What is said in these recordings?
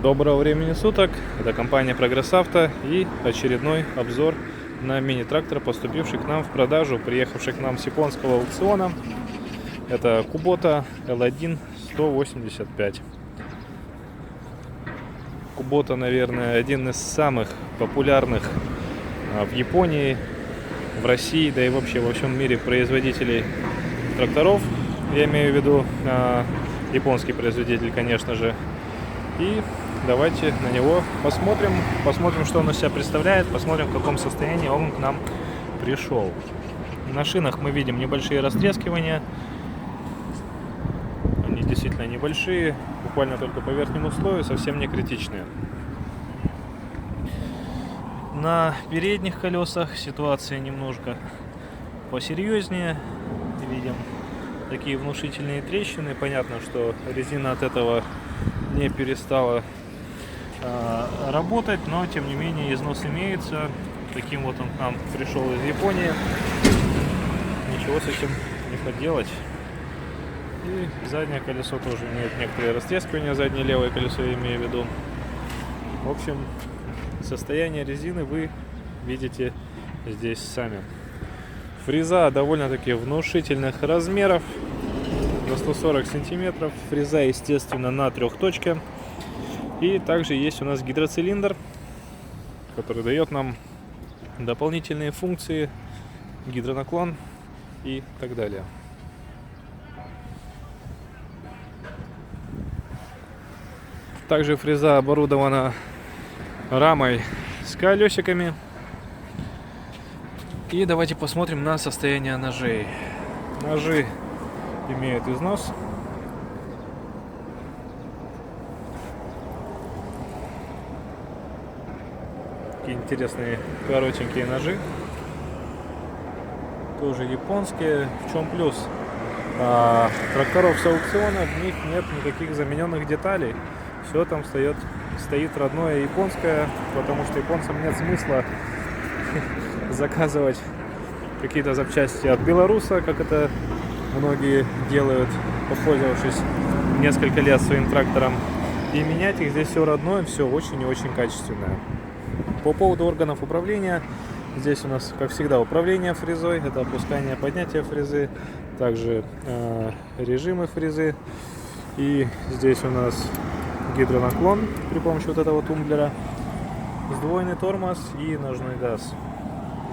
Доброго времени суток, это компания Прогресс Авто и очередной обзор на мини-трактор, поступивший к нам в продажу, приехавший к нам с японского аукциона. Это Kubota L1 185. Kubota, наверное, один из самых популярных в Японии, в России, да и вообще во всем мире производителей тракторов. Я имею в виду японский производитель, конечно же. И давайте на него посмотрим, что он из себя представляет, посмотрим, в каком состоянии он к нам пришел. На шинах мы видим небольшие растрескивания. Они действительно небольшие, буквально только по верхнему слою, совсем не критичные. На передних колесах ситуация немножко посерьезнее. Видим такие внушительные трещины. Понятно, что резина от этого не перестала работать, но тем не менее износ имеется. Таким вот он к нам пришел из Японии. Ничего с этим не поделать. И заднее колесо тоже имеет некоторые растрескивания, заднее левое колесо я имею в виду. В общем, состояние резины вы видите здесь сами. Фреза довольно-таки внушительных размеров, до 140 сантиметров. Фреза, естественно, на трехточке. И также есть у нас гидроцилиндр, который дает нам дополнительные функции, гидронаклон и так далее. Также фреза оборудована рамой с колесиками. И давайте посмотрим на состояние ножей. Ножи имеют износ. Такие интересные коротенькие ножи. Тоже японские. В чем плюс? Тракторов с аукциона, в них нет никаких замененных деталей. Все там стоит родное японское, потому что японцам нет смысла заказывать какие-то запчасти от белоруса, как это многие делают, попользовавшись несколько лет своим трактором, и менять их. Здесь все родное, все очень и очень качественное. По поводу органов управления, здесь у нас, как всегда, управление фрезой, это опускание, поднятие фрезы, также режимы фрезы, и здесь у нас гидронаклон при помощи вот этого тумблера, сдвоенный тормоз и ножной газ.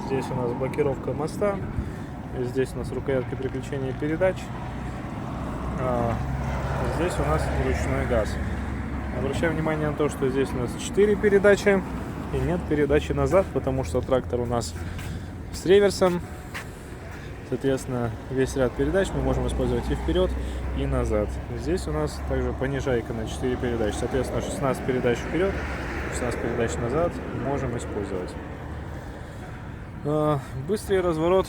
Здесь у нас блокировка моста, здесь у нас рукоятка переключения передач, здесь у нас ручной газ. Обращаем внимание на то, что здесь у нас 4 передачи и нет передачи назад, потому что трактор у нас с реверсом. Соответственно, весь ряд передач мы можем использовать и вперед, и назад. Здесь у нас также понижайка на 4 передачи. Соответственно, 16 передач вперед, 16 передач назад можем использовать. Быстрый разворот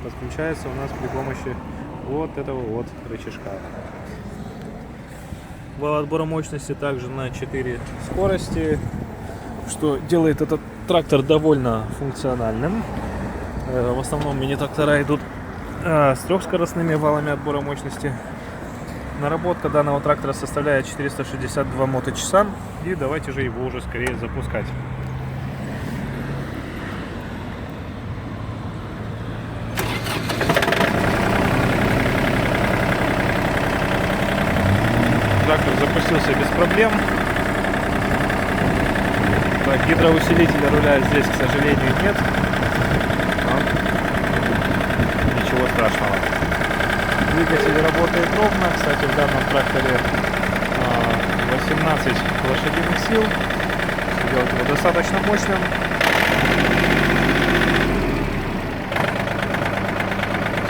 подключается у нас при помощи вот этого вот рычажка. Вал отбора мощности также на 4 скорости, что делает этот трактор довольно функциональным. В основном мини-трактора идут с трехскоростными валами отбора мощности. Наработка данного трактора составляет 462 моточаса. И давайте же его уже скорее запускать. Трактор запустился без проблем. Так, гидроусилителя руля здесь, к сожалению, нет. Ничего страшного. Двигатель работает ровно. Кстати, в данном тракторе 18 лошадиных сил. Делать его достаточно мощным.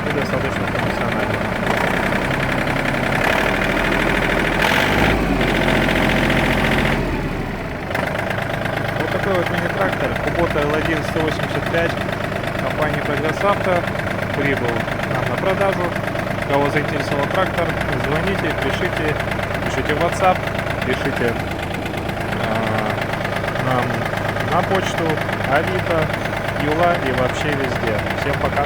И достаточно функциональным. Вот такой вот мини-трактор Kubota L1 185 компании Прогресс Авто прибыл нам на продажу. Кого заинтересовал трактор, звоните, пишите в WhatsApp, пишите нам на почту, Авито, Юла и вообще везде. Всем пока!